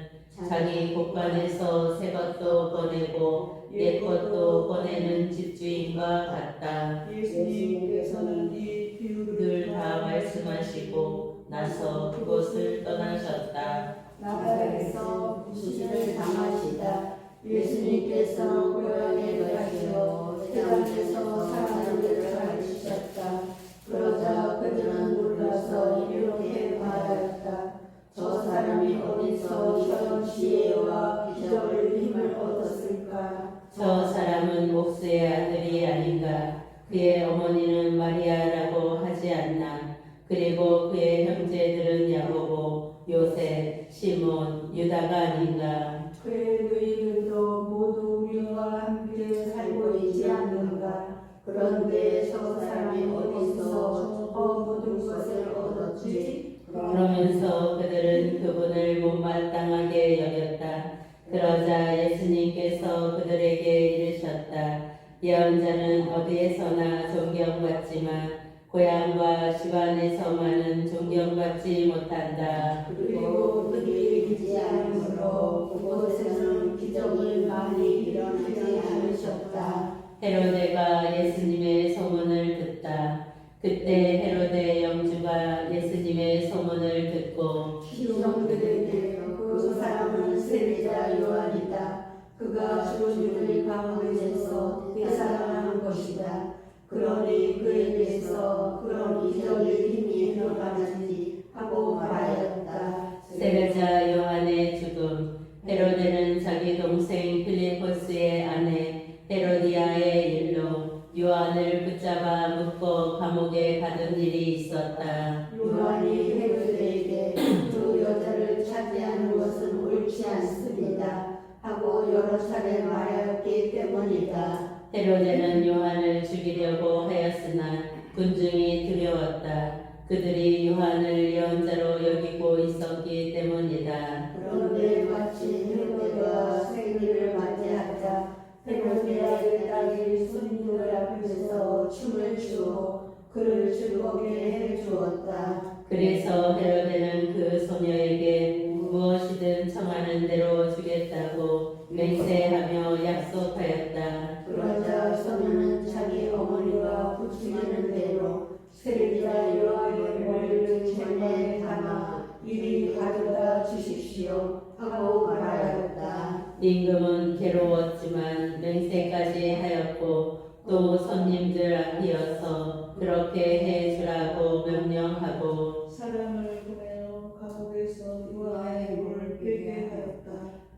자기 곳간에서 새 것도 꺼내고 옛 것도 꺼내는 집주인과 같다. 예수님께서는 이 비유를 늘 다 말씀하시고 나서 그곳을 떠나셨다. 나사렛에서 부시를 당하시다. 예수님께서 고향에 가시어 세상에서 사람들을 가르치셨다. 그러자 그들은 놀라서 이렇게 말하였다. 저 사람이 어디서 이런 지혜와 기적을 힘을 얻었을까? 저 사람은 옥수의 아들이 아닌가? 그의 어머니는 마리아라고 하지 않나? 그리고 그의 형제들은 야고보, 요셉, 시몬, 유다가 아닌가? 그의 너희들도 모두 우리와 함께 살고 있지 않는가? 그런데 저 사람이 어디서 저 모든 것을 얻었지? 그러면서 그들은 그분을 못마땅하게 여겼다. 그러자 예수님께서 그들에게 이르셨다. 예언자는 어디에서나 존경받지만 고향과 집안에서만은 존경받지 못한다. 그리고 그들이 믿지 않으므로 그곳에서는 기적을 많이 일어나지 않으셨다. 헤로데가 예수님의 소문을 듣다. 그때 헤로데 영주가 예수님의 소문을 듣고 시종들에게 그 사람은 세례자 요한이다. 그가 주님을 가운데서 되살아나는 것이다. 그러니 그에게서 그런 기적의 힘이 흘러가는지 하고 말하였다. 세례자 요한의 죽음. 헤로데는 자기 동생 필리포스의 아내 헤로디아의 일로 요한을 붙잡아 묶고 감옥에 가둔 일이 있었다. 요한이 헤로데에게 그 여자를 차지하는 것은 옳지 않습니다 하고 여러 차례 말하였기 때문이다. 헤로데는 요한을 죽이려고 하였으나 군중이 두려웠다. 그들이 요한을 예언자로 여기고 있었기 때문이다. 그런데 마침 헤로데가 생일을 맞이하자 헤로디아의 딸이 손님들 앞에서 춤을 추고 그를 즐겁게 해주었다. 그래서 헤로데는 그 소녀에게 무엇이든 청하는 대로 주겠다고 맹세하며 약속하였다. 그러자 소녀는 자기 어머니가 부추기는 대로 세례자 요한의 머리를 쟁반에 담아 이리 가져다 주십시오 하고 말하였다. 임금은 괴로웠지만 맹세까지 하였고 또 손님들 앞이어서 그렇게 해주라고 명령하고 사람을 보내어 감옥에서 요한의 물을 빼게 하였다.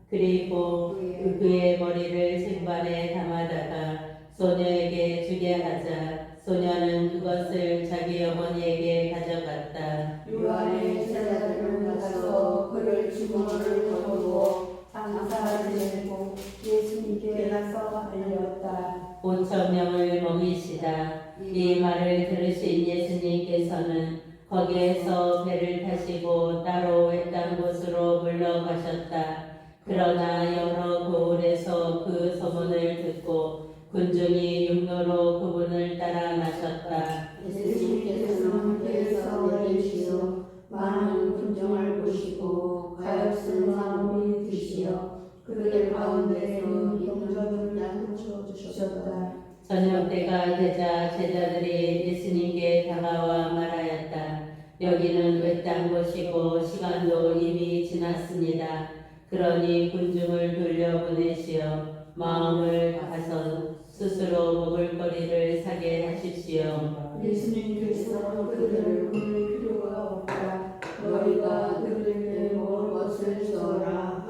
그리고 그의 머리를 쟁반에 담아다가 소녀에게 주게 하자 소녀는 그것을 자기 어머니에게 가져갔다. 요한의 제자들은 가서 그를 주머니를 거두고 장사를 내고 예수님께 가서 알렸다. 5,000명을 먹이시다. 이 말을 들으신 예수님께서는 거기에서 배를 타시고 따로 외딴 곳으로 물러가셨다. 그러나 여러 고을에서 그 소문을 듣고 군중이 육로로 그분을 따라 나셨다. 예수님께서는 배에서 내리시어 많은 군중을 보시고 가엾은 마음이 드시어 그들 가운데서 영자들을 영자들을 붙여주셨다. 저녁 때가 되자 제자들이 예수님께 다가와 말하였다. 여기는 외딴 곳이고 시간도 이미 지났습니다. 그러니 군중을 돌려보내시어 마음을 가서 스스로 먹을 거리를 사게 하십시오. 예수님께서 그들을 부를 필요가 없다. 너희가 그들에게 먹을 것을 주어라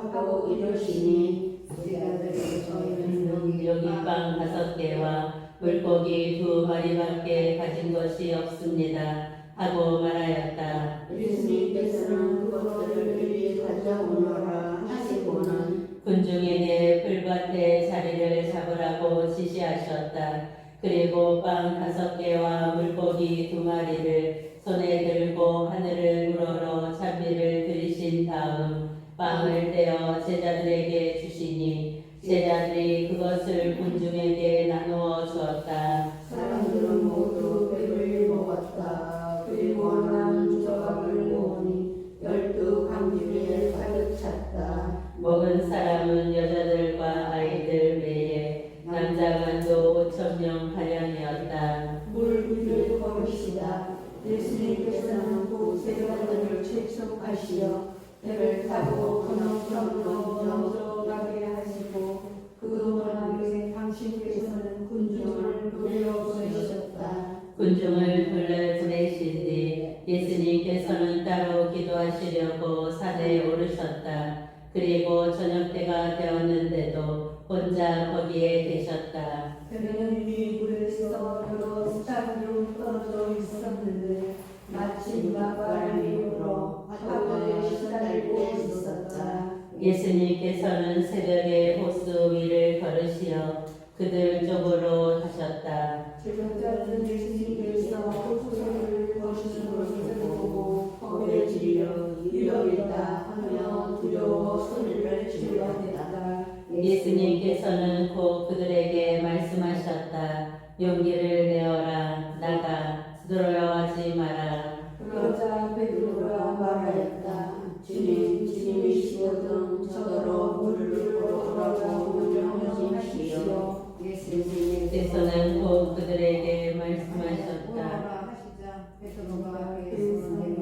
이르시니 제자들이 여기 빵 5개와 물고기 2마리밖에 가진 것이 없습니다 하고 말하였다. 예수님께서는 그것들을 이리 가져오너라 하시고는 군중에게 풀밭에 자리를 잡으라고 지시하셨다. 그리고 빵 5개와 물고기 2마리를 손에 들고 하늘을 우러러 찬미를 들이신 다음 빵을 떼어 제자들에게 주시니 제자들이 그것을 군중에게 나누어 주었다. 사람들은 모두 배를 먹었다. 그리고 남은 조각을 모으니 12 가득 찼다. 먹은 사람은 여자들과 아이들 외에 남자만도 5,000명 가량이었다. 물 위를 걸으시다. 예수님께서는 그 제자들을 채촉하시어 배를 타고 건너편으로 넘어가게 하시고 그동안에 당신께서는 군중을 돌려보내셨다. 군중을 돌려보내신 뒤 예수님께서는 따로 기도하시려고 산에 오르셨다. 그리고 저녁 때가 되었는데도 혼자 거기에 계셨다. 배는 이미 물에서 여러 스타기로 떨어져 있었는데 마침 바람이 불어 파도에 시달리고 있었다. 예수님께서는 새벽에 호수 위를 걸으시어 그들 쪽으로 가셨다. 제자들은 예수님께서 호수를 거시는 것을 보고 겁에 질려 이러리다 하며 두려워 소리를 질러댔다. 예수님께서는 곧 그들에게 말씀하셨다. 용기를 내어라. 나가. 두려워하지 마라. 그러자 베드로가 말하였다. 주님이시거든 저더러 물을 걸어오라고 명령하십시오. 예수님께서는 곧 그들에게 말씀하셨다. 하시자 베드로가 예수님의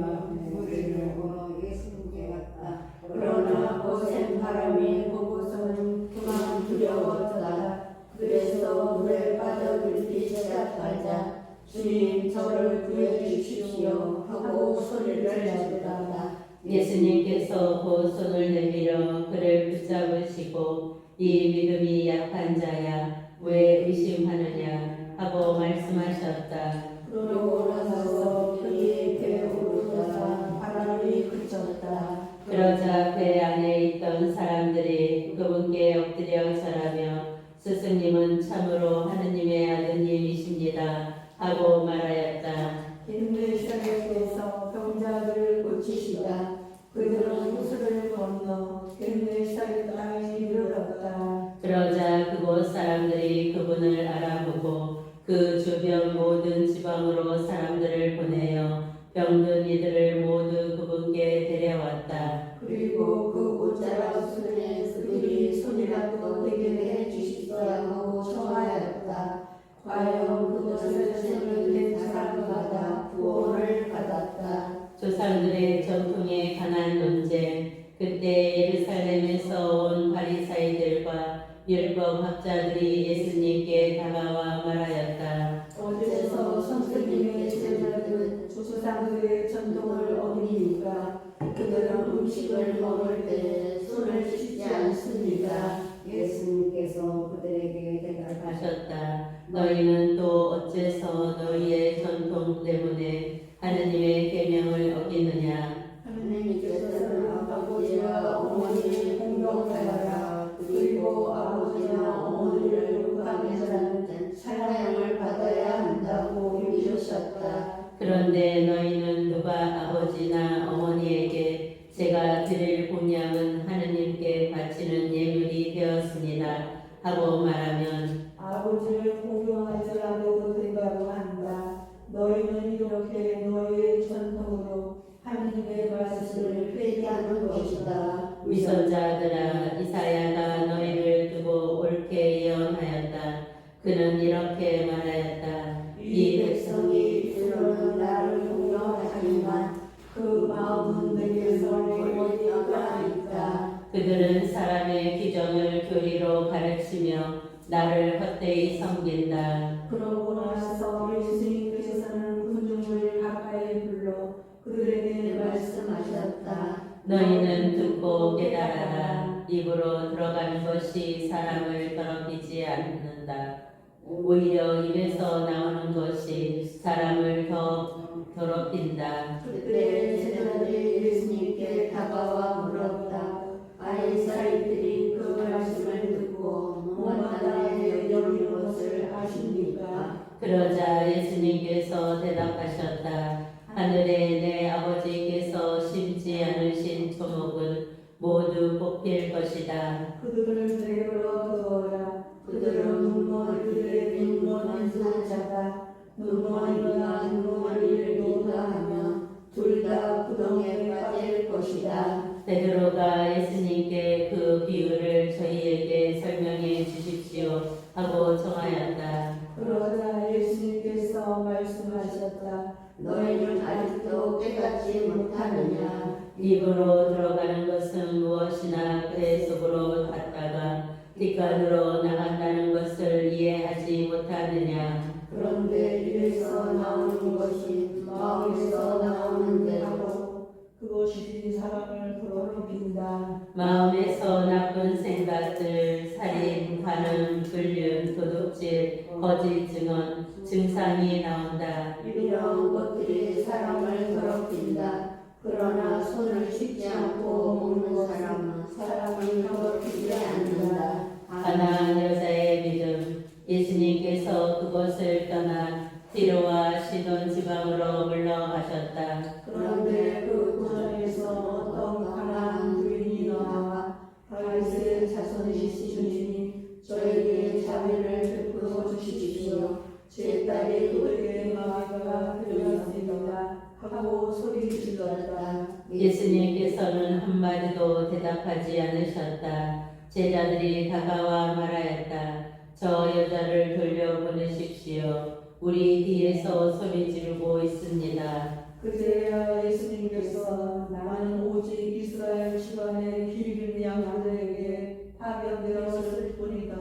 물을 걸어 예수님께 갔다. 그러나 거센 바람이 보고서는 그만 두려웠다. 그래서 물에 빠져들기 시작하자 주님 저를 구해 주십시오 하고 소리를 질렀다. 예수님께서 곧 손을 내밀어 그를 붙잡으시고 이 믿음이 약한 자야 왜 의심하느냐 하고 말씀하셨다. 그러고 나서 그의 배에 오르자 바람이 그쳤다. 그러자 배 안에 있던 사람들이 그분께 엎드려 절하며 스승님은 참으로 하느님의 아드님이십니다 하고 말하였다. 겟네사렛에서 병자들을 고치시다. 그들은 호수를 건너 겟네사렛 땅에 이르렀다. 그러자 그곳 사람들이 그분을 알아보고 그 주변 모든 지방으로 사람들을 보내어 병든 이들을 모두 그분께 데려왔다. 그리고 그 옷자락 손에 그들이 손이라도 되게 해주시자 하고 청하였다. 과연 그것을 손을 댄 사람마다 구원을 받았다. 조상들의 전통에 관한 논쟁. 그때 예루살렘에서 온 바리사이들과 율법학자들이 예수님께 다가와 말하였다. 어째서 선생님의 제자들은 조상들의 전통을 어기니까 그들은 음식을 먹을 때 손을 씻지 않습니다. 예수님께서 그들에게 대답하셨다. 하셨다. 너희는 또 어째서 너희의 전통 때문에 하느님의 계명을 어기느냐? 하느님께서는 아버지와 어머니를 공경하라. 그리고 아버지나 어머니를 욕하는 자는 사랑을 받아야 한다고 이르셨다. 그런데 너희는 누가 아버지나 어머니에게 제가 드릴 공양은 하느님께 바치는 예물이 되었습니다 하고 말하면 아버지를 공경하지 않아도 된다고 한다. 너희는 이렇게 너희의 전통으로 하느님의 말씀을 회개하는 것이다. 위선자들아 이사야가 너희를 두고 옳게 예언하였다. 그는 이렇게 말하였다. 이 백성이 입술로는 나를 공경하지만 그 마음은 내게서 멀리가 있다. 그들은 사람의 규정을 교리로 가르치며 나를 헛되이 섬긴다. 그러고 나서 예수님께서는 군중을 가까이 불러 그들에게 말씀하셨다. 너희는 듣고 깨달아라. 입을 입으로 들어가는 것이 사람을 더럽히지 않는다. 오히려 입에서 나오는 것이 사람을 더 더럽힌다. 그때 제자들이 예수님께 다가와 물었다. 바리사이들이 그 말씀을 듣고 무엇하에 여기 것을 아십니까? 그러자 예수님께서 대답하셨다. 하늘에 내 아버지께서 심지 않으신 초목은 모두 뽑힐 것이다. 그들을 내게로 두어라. 그들은 눈먼이들의 눈먼은 산자다. 눈먼이가 눈먼이를 노다하며 둘 다 구덩이에 빠질 것이다. 베드로가 예수님께 그 비유를 저희에게 설명해 주십시오 하고 청하였다. 그러자 예수님께서 말씀하셨다. 너희는 아직도 깨닫지 못하느냐? 입으로 들어가는 것은 무엇이나 배 속으로 갔다가 뒷간으로 나간다는 것을 이해하지 못하느냐? 그런데 입에서 나오는 것이 마음에서 나오는 대로 그것이 사람을 더럽힌다. 마음에서 나쁜 생각들, 살인, 간음, 불륜, 도둑질, 거짓 증언, 증상이 나온다. 이런 것들이 사람을 더럽힌다. 그러나 손을 씻지 않고 먹는 사람은 사람을 더럽히지 않는다. 가나안 여자의 믿음. 예수님께서 그곳을 떠나 디로와 시돈 지방으로 물러가셨다. 그런데 그 고장에서 어떤 가난한 주인이 나와 바리새의 자손이신 주님이 저에게 자비를 베풀어 주십시오. 제 딸이 그에게 마귀가 들렸습니다 하고 소리 질렀다. 예수님께서는 한마디도 대답하지 않으셨다. 제자들이 다가와 말하였다. 저 여자를 돌려보내십시오. 우리 뒤에서 소리 지르고 있습니다. 그제야 예수님께서 나는 오직 이스라엘 집안의 길 잃은 양들에게 파견되었을 뿐이다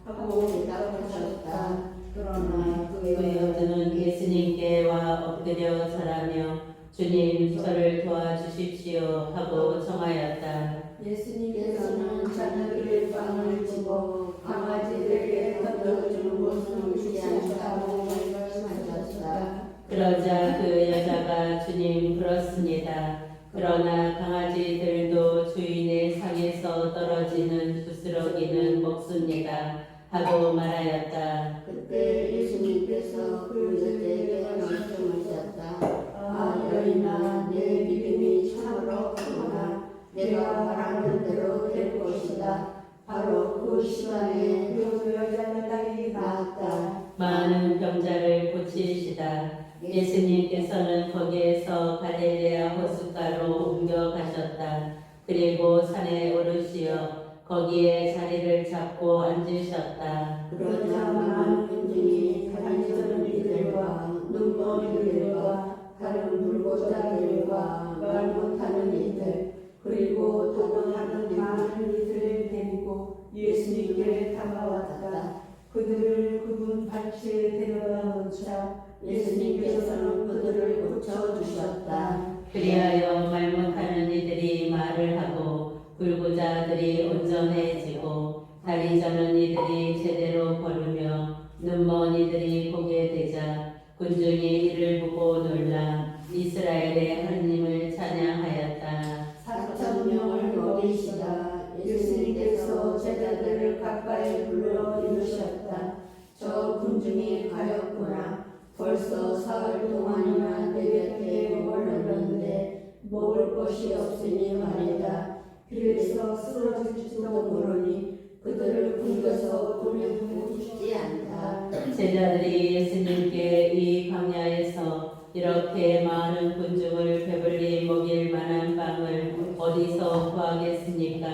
하고 대답하셨다. 그러나 그 그의 여자는 예수님께 와 엎드려 절하며 주님 저를 도와주십시오 하고 청하였다. 예수님께서는 자녀들의 빵을 주고 강아지들에게 던져주는 것은 주지 않다고 말씀하셨다. 그러자 그 여자가 주님 그렇습니다. 그러나 강아지들도 주인의 상에서 떨어지는 부스러기는 먹습니다 하고 말하였다. 그때 예수님께서 그 여자에게 말씀하셨다. 아 여인아, 내 믿음이 참으로 크구나. 내가 말하는 대로 될 것이다. 바로 그 시간에 그 여자는 딸이 나았다. 많은 병자를 고치시다. 예수님께서는 거기에서 갈릴레아 호숫가로 옮겨가셨다. 그리고 산에 오르시어 거기에 자리를 잡고 앉으셨다. 그러자 많은 군중이 다리 저는 이들과 눈먼 이들과 다른 불보자들과 말 못하는 이들 그리고 도망하는 많은 이들을 데리고 예수님께 다가왔다. 그들을 그분 밭에 데려다 놓자 예수님께서는 그들을 고쳐주셨다. 그리하여 말 못하는 이들이 말을 하고 불구자들이 온전해지고 다리 저는 이들이 제대로 걸으며 눈먼 이들이 보게 되자 군중이 이를 보고 놀라 이스라엘의 하느님을 찬양하였다. 4,000명을 먹이시다. 예수님께서 제자들을 가까이 불러 이르셨다. 저 군중이 가였구나. 벌써 사흘 동안이나 내 곁에 머물렀는데 먹을 것이 없으니 말이다. 길에서 쓰러질지도 모르니 그들을 굶겨서 보내고 싶지 않다. 제자들이 예수님께 이 광야에서 이렇게 많은 군중을 배불리 먹일 만한 빵을 어디서 구하겠습니까?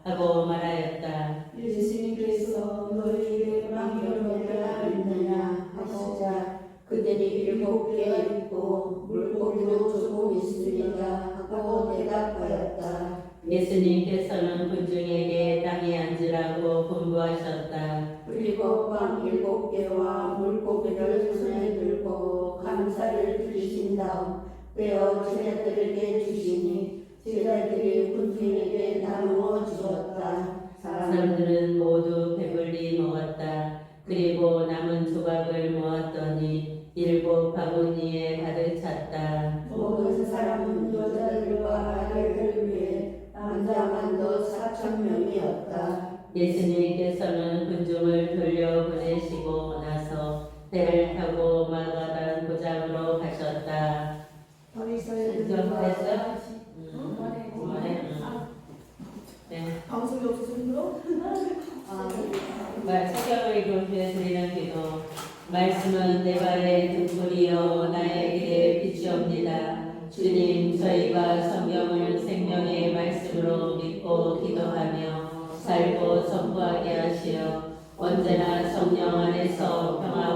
하고 말하였다. 예수님께서 너희에게 빵을 먹여라 있느냐 하시자 그들이 7개 있고 물고기도 조금 있습니다 하고 대답하였다. 예수님께서는 군중에게 땅에 앉으라고 분부하셨다. 그리고 빵 7개와 물고기를 손에 들고 감사를 드리신 다음 떼어 제자들에게 주시니 제자들이 군중에게 나누어 주었다. 사람들은 모두 배불리 먹었다. 그리고 남은 조각을 모았더니 7 바구니에 가득 찼다. 모든 사람은 여자들과 아이들을 위해 남자만도 4,000명이었다. 예수님께서는 군중을 돌려보내시고 나서 배를 타고 마가단 고장으로 가셨다. 바리사이들과 됐어? 그만해. 네. 방송이 없어서 힘들어? 성경을 읽으며 드리는 기도. 말씀은 내 발의 등불이요 나의 길의 빛이옵니다. 주님, 저희가 성경을 생명의 말씀으로 믿고 기도하며 살고 선포하게 하시어 언제나 성령 안에서 평안